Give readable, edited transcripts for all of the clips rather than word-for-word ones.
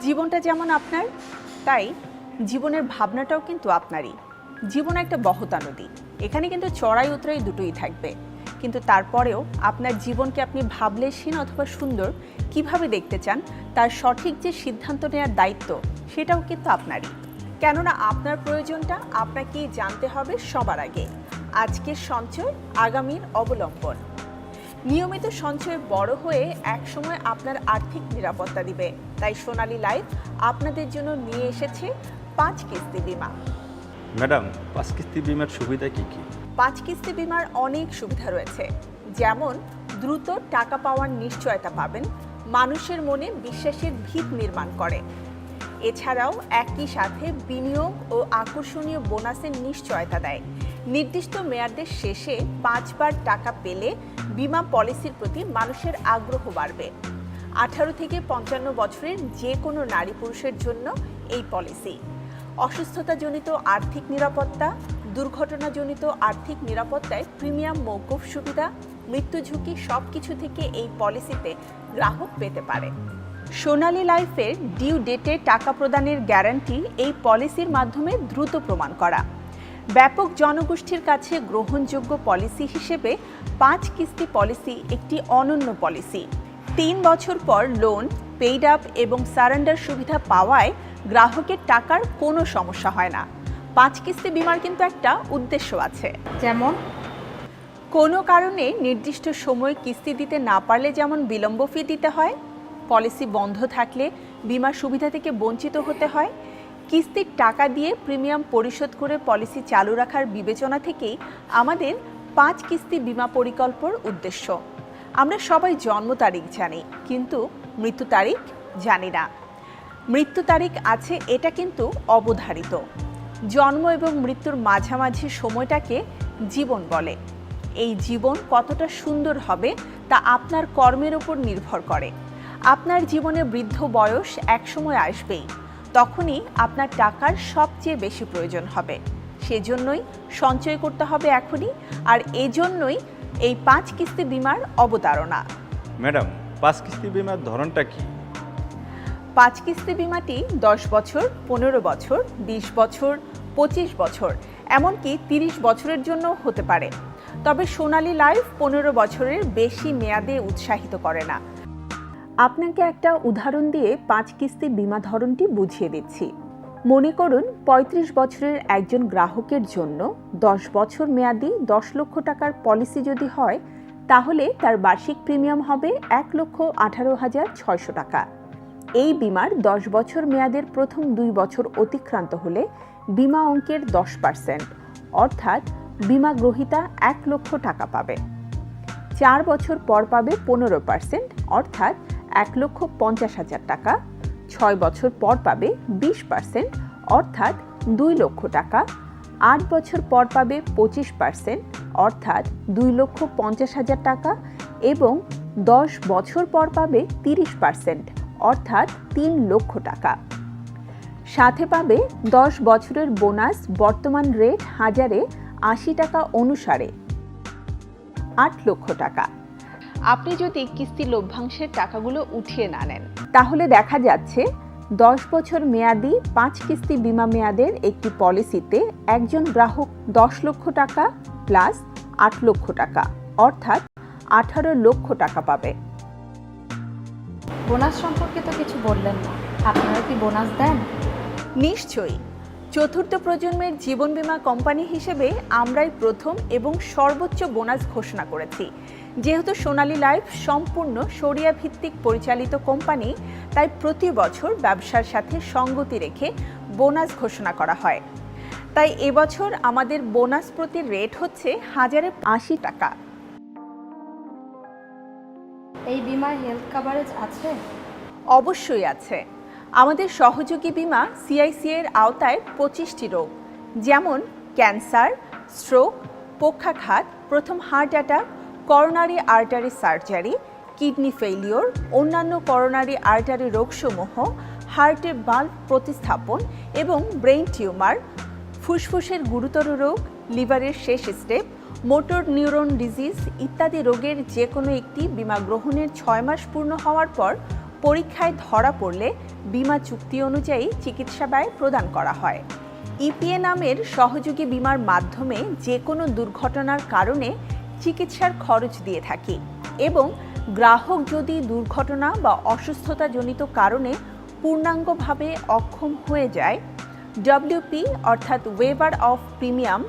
জীবনটা যেমন আপনার, তাই জীবনের ভাবনাটাও কিন্তু আপনারই। জীবন একটা বহতা নদী, এখানে কিন্তু চড়াই উতরাই দুটোই থাকবে, কিন্তু তারপরেও আপনার জীবনকে আপনি ভাবলেশহীন অথবা সুন্দর কিভাবে দেখতে চান তার সঠিক যে সিদ্ধান্ত নেওয়ার দায়িত্ব সেটাও কিন্তু আপনারই। কেননা আপনার প্রয়োজনটা আপনাকেই জানতে হবে সবার আগে। আজকের সঞ্চয় আগামীর অবলম্বন। নিয়মিত সঞ্চয়ে বড় হয়ে একসময় আপনার আর্থিক নিরাপত্তা দিবে। তাই সোনালী লাইফ আপনাদের জন্য নিয়ে এসেছে 5 কিস্তি বীমা। ম্যাডাম, 5 কিস্তি বীমার সুবিধা কি কি? 5 কিস্তি বীমার অনেক সুবিধা রয়েছে, যেমন দ্রুত টাকা পাওয়ার নিশ্চয়তা পাবেন, মানুষের মনে বিশ্বাসের ভিত নির্মাণ করে। এছাড়াও একই সাথে বিনিয়োগ ও আকর্ষণীয় বোনাসের নিশ্চয়তা দেয়। নির্দিষ্ট মেয়াদের শেষে 5 বার টাকা পেলে বীমা পলিসির প্রতি মানুষের আগ্রহ বাড়বে। 18 থেকে 55 বছরের যে কোনো নারী পুরুষের জন্য এই পলিসি। অসুস্থতাজনিত আর্থিক নিরাপত্তা, দুর্ঘটনাজনিত আর্থিক নিরাপত্তায় প্রিমিয়াম মওকুফ সুবিধা, মৃত্যু ঝুঁকি সবকিছু থেকে এই পলিসিতে গ্রাহক পেতে পারে। সোনালী লাইফের ডিউ ডেটে টাকা প্রদানের গ্যারান্টি এই পলিসির মাধ্যমে দ্রুত প্রমাণ করা। ব্যাপক জনগোষ্ঠীর কাছে গ্রহণযোগ্য পলিসি হিসেবে 5 কিস্তি পলিসি একটি অনন্য পলিসি। 3 বছর পর লোন, পেইড আপ এবং সারেন্ডার সুবিধা পাওয়ায় গ্রাহকের টাকার কোনো সমস্যা হয় না। 5 কিস্তি বীমার কিন্তু একটা উদ্দেশ্য আছে, যেমন কোনো কারণে নির্দিষ্ট সময়ে কিস্তি দিতে না পারলে যেমন বিলম্ব ফি দিতে হয়, পলিসি বন্ধ থাকলে বীমার সুবিধা থেকে বঞ্চিত হতে হয়, কিস্তির টাকা দিয়ে প্রিমিয়াম পরিশোধ করে পলিসি চালু রাখার বিবেচনা থেকেই আমাদের 5 কিস্তি বীমা পরিকল্পনার উদ্দেশ্য। আমরা সবাই জন্ম তারিখ জানি, কিন্তু মৃত্যু তারিখ জানি না। মৃত্যু তারিখ আছে, এটা কিন্তু অবধারিত। জন্ম এবং মৃত্যুর মাঝামাঝি সময়টাকে জীবন বলে। এই জীবন কতটা সুন্দর হবে তা আপনার কর্মের উপর নির্ভর করে। আপনার জীবনে বৃদ্ধ বয়স একসময় আসবেই, তখনই আপনার টাকার সবচেয়ে বেশি প্রয়োজন হবে। সেজন্যই সঞ্চয় করতে হবে এখনই, আর এজন্যই এই 5 কিস্তি বীমার অবতারণা। ম্যাডাম, 5 কিস্তি বীমার ধরনটা কি? 5 কিস্তি বীমাটি 10 বছর, 15 বছর, 20 বছর, 25 বছর, এমনকি 30 বছরের জন্য হতে পারে। তবে সোনালী লাইফ 15 বছরের বেশি মেয়াদে উৎসাহিত করে না। আপনাকে একটা উদাহরণ দিয়ে 5 কিস্তি বীমা ধরনটি বুঝিয়ে দিচ্ছি। মনে করুন 35 বছরের একজন গ্রাহকের জন্য 10 বছর মেয়াদি 10 লক্ষ টাকার পলিসি যদি হয়, তাহলে তার বার্ষিক প্রিমিয়াম হবে 1,18,600 টাকা। এই বীমার 10 বছর মেয়াদের প্রথম 2 বছর অতিক্রান্ত হলে বীমা অঙ্কের 10%, অর্থাৎ বীমা গ্রহীতা 1 লক্ষ টাকা পাবে। 4 বছর পর পাবে 15%, অর্থাৎ 1,50,000 টাকা। 6 বছর পর পাবে 20%, অর্থাৎ 2 লক্ষ টাকা। 8 বছর পর পাবে 25%, অর্থাৎ 2,50,000 টাকা, এবং 10 বছর পর পাবে 30%, অর্থাৎ 3 লক্ষ টাকা। সাথে পাবে 10 বছরের বোনাস, বর্তমান রেট হাজারে 80 টাকা অনুসারে 8 লক্ষ টাকা। আপনি যদি কিস্তি লভ্যাংশের টাকাগুলো উঠিয়ে না নেন, তাহলে দেখা যাচ্ছে 10 বছর মেয়াদি 5 কিস্তি বীমা মেয়াদের একটি পলিসিতে একজন গ্রাহক 10 লক্ষ টাকা প্লাস 8 লক্ষ টাকা, অর্থাৎ 18 লক্ষ টাকা পাবে। বোনাস সম্পর্কে তো কিছু বললেন না, আপনারা কি বোনাস দেন? নিশ্চয়ই। চতুর্থ প্রজন্মের জীবন বীমা কোম্পানি হিসেবে আমরাই প্রথম এবং সর্বোচ্চ বোনাস ঘোষণা করেছি। যেহেতু সোনালী লাইফ সম্পূর্ণ শরিয়া ভিত্তিক পরিচালিত কোম্পানি, তাই প্রতি বছর ব্যবসার সাথে সঙ্গতি রেখে বোনাস ঘোষণা করা হয়। তাই এবছর আমাদের বোনাস প্রতি রেট হচ্ছে 1080 টাকা। এই বিমায় হেলথ কভারেজ আছে? অবশ্যই আছে। আমাদের সহযোগী বীমা CIC এর আওতায় 25টি রোগ, যেমন ক্যান্সার, স্ট্রোক, পক্ষাঘাত, প্রথম heart attack, coronary artery surgery, kidney failure, অন্যান্য করোনারি আর্টারি রোগসমূহ, হার্টের বাল্ব প্রতিস্থাপন এবং ব্রেইন টিউমার, ফুসফুসের গুরুতর রোগ, লিভারের শেষ স্টেপ, মোটর নিউরন ডিজিজ ইত্যাদি রোগের যে কোনো একটি বীমা গ্রহণের 6 মাস পূর্ণ হওয়ার পর পরীক্ষায় ধরা পড়লে বীমা চুক্তি অনুযায়ী চিকিৎসা ব্যয় প্রদান করা হয়। ইপিএ নামের সহযোগী বীমার মাধ্যমে যে কোনো দুর্ঘটনার কারণে চিকিৎসার খরচ দিয়ে থাকি এবং গ্রাহক যদি দুর্ঘটনা বা অসুস্থতাজনিত কারণে পূর্ণাঙ্গভাবে অক্ষম হয়ে যায়, ডব্লিউপি অর্থাৎ ওয়েভার অফ প্রিমিয়াম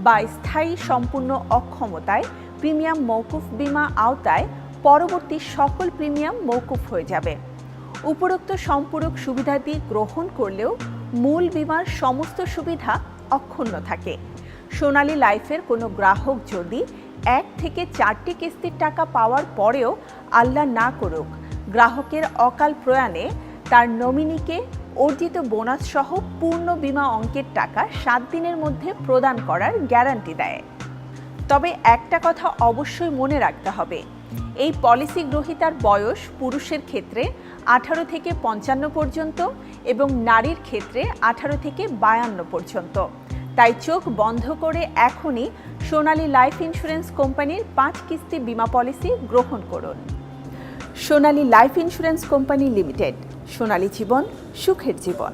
বা স্থায়ী সম্পূর্ণ অক্ষমতায় প্রিমিয়াম মওকুফ বীমা আওতায় পরবর্তী সকল প্রিমিয়াম মওকুফ হয়ে যাবে। উপরোক্ত সম্পূরক সুবিধাদি গ্রহণ করলেও মূল বীমার সমস্ত সুবিধা অক্ষুণ্ণ থাকে। সোনালী লাইফের কোনো গ্রাহক যদি 1 থেকে 4টি কিস্তির টাকা পাওয়ার পরেও আল্লাহ না করুক গ্রাহকের অকাল প্রয়াণে তার নমিনিকে অর্জিত বোনাস সহ পূর্ণ বীমা অঙ্কের টাকা 7 দিনের মধ্যে প্রদান করার গ্যারান্টি দেয়। তবে একটা কথা অবশ্যই মনে রাখতে হবে, এই পলিসি গ্রহীতার বয়স পুরুষের ক্ষেত্রে 18 থেকে 55 পর্যন্ত এবং নারীর ক্ষেত্রে 18 থেকে 52 পর্যন্ত। তাই চোখ বন্ধ করে এখনই সোনালী লাইফ ইন্স্যুরেন্স কোম্পানির 5 কিস্তি বীমা পলিসি গ্রহণ করুন। সোনালী লাইফ ইন্স্যুরেন্স কোম্পানি লিমিটেড, সোনালী জীবন, সুখের জীবন।